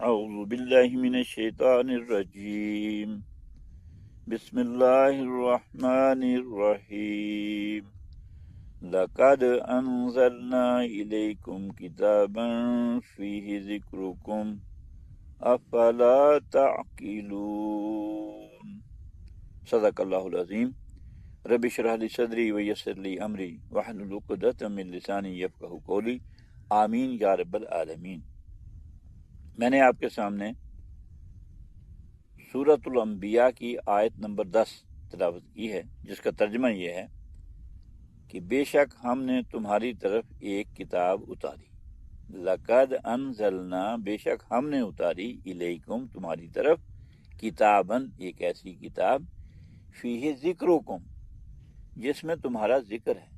اعوذ باللہ من الشیطان الرجیم بسم اللہ الرحمن الرحیم لقد انزلنا الیکم کتابا فیہ ذکرکم افلا تعقلون۔ صدق اللہ العظیم۔ رب اشرح لی صدری ویسر لی امری واحلل عقدۃ من لسانی یفقہوا قولی، آمین یا رب العالمین۔ میں نے آپ کے سامنے سورۃ الانبیاء کی آیت نمبر 10 تلاوت کی ہے، جس کا ترجمہ یہ ہے کہ بے شک ہم نے تمہاری طرف ایک کتاب اتاری، لقد انزلنا بے شک ہم نے اتاری، الیکم تمہاری طرف، کتاباً ایک ایسی کتاب، فیہ ذکرکم جس میں تمہارا ذکر ہے،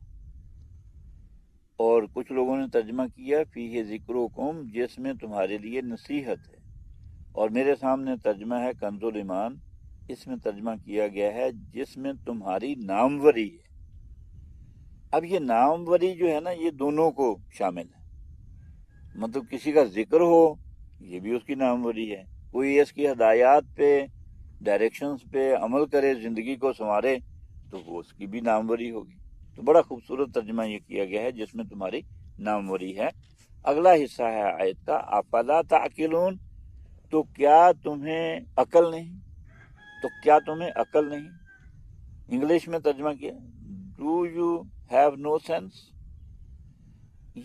اور کچھ لوگوں نے ترجمہ کیا فیہ ذکرکم جس میں تمہارے لیے نصیحت ہے، اور میرے سامنے ترجمہ ہے کنز الایمان، اس میں ترجمہ کیا گیا ہے جس میں تمہاری ناموری ہے۔ اب یہ ناموری جو ہے نا، یہ دونوں کو شامل ہے، مطلب کسی کا ذکر ہو یہ بھی اس کی ناموری ہے، کوئی اس کی ہدایات پہ ڈائریکشنز پہ عمل کرے، زندگی کو سنوارے، تو وہ اس کی بھی ناموری ہوگی۔ تو بڑا خوبصورت ترجمہ یہ کیا گیا ہے جس میں تمہاری ناموری ہے۔ اگلا حصہ ہے آیت کا، افلا تعقلون، تو کیا تمہیں عقل نہیں، تو کیا تمہیں عقل نہیں، انگلش میں ترجمہ کیا do you have no sense.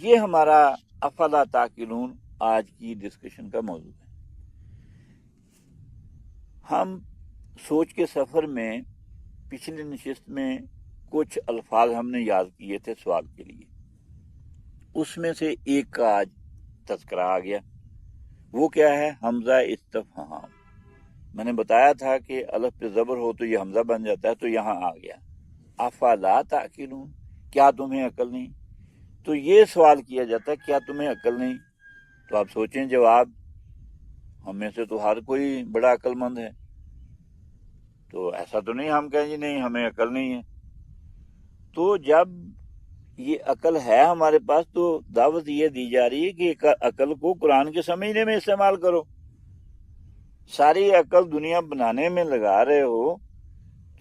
یہ ہمارا افلا تعقلون آج کی ڈسکشن کا موضوع ہے۔ ہم سوچ کے سفر میں پچھلی نشست میں کچھ الفاظ ہم نے یاد کیے تھے سوال کے لیے، اس میں سے ایک کا آج تذکرہ آ گیا، وہ کیا ہے؟ حمزہ استفہام۔ میں نے بتایا تھا کہ الف پہ زبر ہو تو یہ حمزہ بن جاتا ہے، تو یہاں آ گیا افلا تعقلون، کیا تمہیں عقل نہیں؟ تو یہ سوال کیا جاتا ہے کیا تمہیں عقل نہیں؟ تو آپ سوچیں جواب، ہم میں سے تو ہر کوئی بڑا عقل مند ہے، تو ایسا تو نہیں ہم کہیں جی نہیں ہمیں عقل نہیں ہے۔ تو جب یہ عقل ہے ہمارے پاس تو دعوت یہ دی جا رہی ہے کہ عقل کو قرآن کے سمجھنے میں استعمال کرو۔ ساری عقل دنیا بنانے میں لگا رہے ہو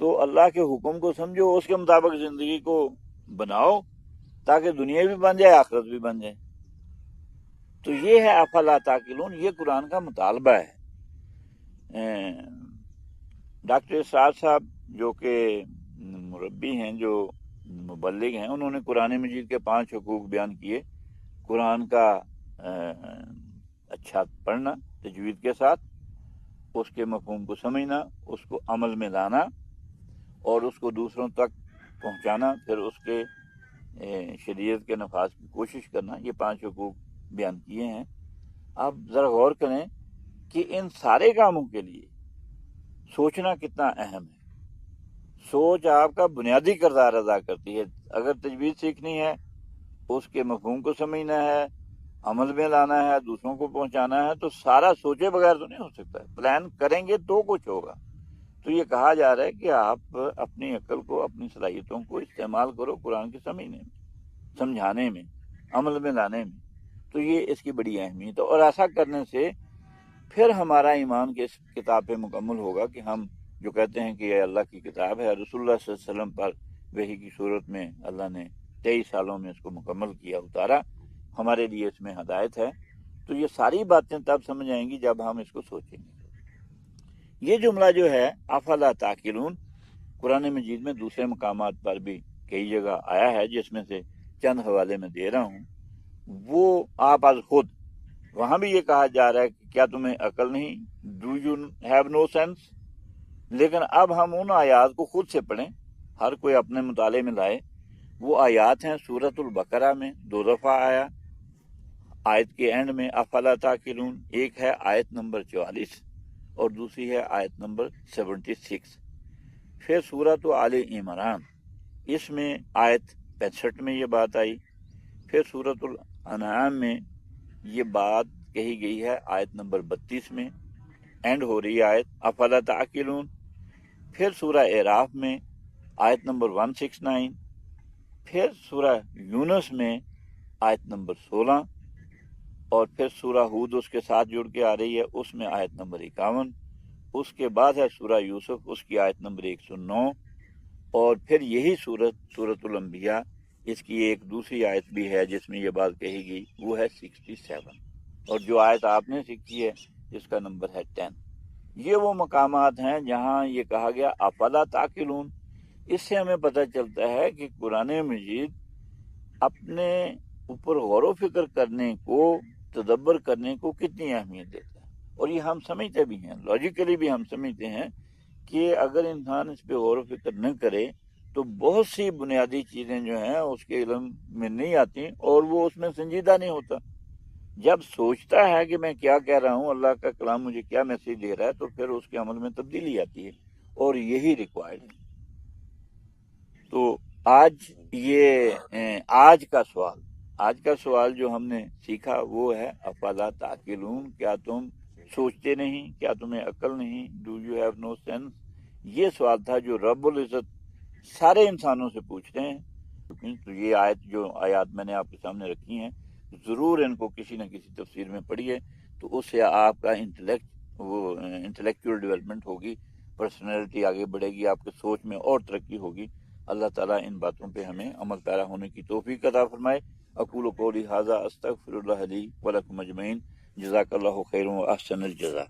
تو اللہ کے حکم کو سمجھو، اس کے مطابق زندگی کو بناؤ تاکہ دنیا بھی بن جائے، آخرت بھی بن جائے۔ تو یہ ہے افلا تعقلون، یہ قرآن کا مطالبہ ہے۔ ڈاکٹر اسرار صاحب جو کہ مربی ہیں، جو مبلغ ہیں، انہوں نے قرآن مجید کے 5 حقوق بیان کیے۔ قرآن کا اچھا پڑھنا تجوید کے ساتھ، اس کے مفہوم کو سمجھنا، اس کو عمل میں لانا اور اس کو دوسروں تک پہنچانا، پھر اس کے شریعت کے نفاذ کی کوشش کرنا، یہ 5 حقوق بیان کیے ہیں۔ آپ ذرا غور کریں کہ ان سارے کاموں کے لیے سوچنا کتنا اہم ہے۔ سوچ آپ کا بنیادی کردار ادا کرتی ہے۔ اگر تجوید سیکھنی ہے، اس کے مفہوم کو سمجھنا ہے، عمل میں لانا ہے، دوسروں کو پہنچانا ہے، تو سارا سوچے بغیر تو نہیں ہو سکتا ہے، پلان کریں گے تو کچھ ہوگا۔ تو یہ کہا جا رہا ہے کہ آپ اپنی عقل کو، اپنی صلاحیتوں کو استعمال کرو قرآن کے سمجھنے میں، سمجھانے میں، عمل میں لانے میں۔ تو یہ اس کی بڑی اہمیت ہے، اور ایسا کرنے سے پھر ہمارا ایمان کے اس کتاب پہ مکمل ہوگا کہ ہم جو کہتے ہیں کہ یہ اللہ کی کتاب ہے، رسول اللہ صلی اللہ علیہ وسلم پر وحی کی صورت میں اللہ نے 23 سالوں میں اس کو مکمل کیا، اتارا، ہمارے لیے اس میں ہدایت ہے۔ تو یہ ساری باتیں تب سمجھ آئیں گی جب ہم اس کو سوچیں گے۔ یہ جملہ جو ہے افلا تعقلون، قرآن مجید میں دوسرے مقامات پر بھی کئی جگہ آیا ہے، جس میں سے چند حوالے میں دے رہا ہوں۔ وہ آپ از خود، وہاں بھی یہ کہا جا رہا ہے کہ کیا تمہیں عقل نہیں، do you have no sense. لیکن اب ہم ان آیات کو خود سے پڑھیں، ہر کوئی اپنے مطالعے میں لائے۔ وہ آیات ہیں سورۃ البقرہ میں 2 دفعہ آیا، آیت کے اینڈ میں افلا تعقلون، ایک ہے آیت نمبر 44 اور دوسری ہے آیت نمبر 76۔ پھر سورۃ آل عمران، اس میں آیت 65 میں یہ بات آئی۔ پھر سورۃ الانعام میں یہ بات کہی گئی ہے آیت نمبر 32 میں، اینڈ ہو رہی ہے آیت افلا تعقلون۔ پھر سورہ اعراف میں آیت نمبر 169، پھر سورہ یونس میں آیت نمبر 16، اور پھر سورہ ہود اس کے ساتھ جڑ کے آ رہی ہے، اس میں آیت نمبر 51، اس کے بعد ہے سورہ یوسف، اس کی آیت نمبر 109، اور پھر یہی سورۃ الانبیاء، اس کی ایک دوسری آیت بھی ہے جس میں یہ بات کہی گئی، وہ ہے 67، اور جو آیت آپ نے سیکھی ہے جس کا نمبر ہے 10۔ یہ وہ مقامات ہیں جہاں یہ کہا گیا افلا تعقلون۔ اس سے ہمیں پتہ چلتا ہے کہ قرآن مجید اپنے اوپر غور و فکر کرنے کو، تدبر کرنے کو کتنی اہمیت دیتا ہے، اور یہ ہم سمجھتے بھی ہیں، لاجیکلی بھی ہم سمجھتے ہیں کہ اگر انسان اس پہ غور و فکر نہ کرے تو بہت سی بنیادی چیزیں جو ہیں اس کے علم میں نہیں آتی، اور وہ اس میں سنجیدہ نہیں ہوتا۔ جب سوچتا ہے کہ میں کیا کہہ رہا ہوں، اللہ کا کلام مجھے کیا میسج دے رہا ہے، تو پھر اس کے عمل میں تبدیلی آتی ہے، اور یہی ریکوائرڈ ہے۔ تو آج کا سوال جو ہم نے سیکھا وہ ہے افلا تعقلون، کیا تم سوچتے نہیں، کیا تمہیں عقل نہیں، do you have no sense? یہ سوال تھا جو رب العزت سارے انسانوں سے پوچھتے ہیں۔ تو یہ آیات میں نے آپ کے سامنے رکھی ہیں، ضرور ان کو کسی نہ کسی تفسیر میں پڑھیے، تو اس سے آپ کا انٹلیکچوئل ڈیولپمنٹ ہوگی، پرسنالٹی آگے بڑھے گی، آپ کے سوچ میں اور ترقی ہوگی۔ اللہ تعالیٰ ان باتوں پہ ہمیں عمل پیرا ہونے کی توفیق عطا فرمائے۔ اقول قولی ھذا استغفر اللہ لی ولکم اجمعین، جزاک اللہ خیر و احسن الجزاء۔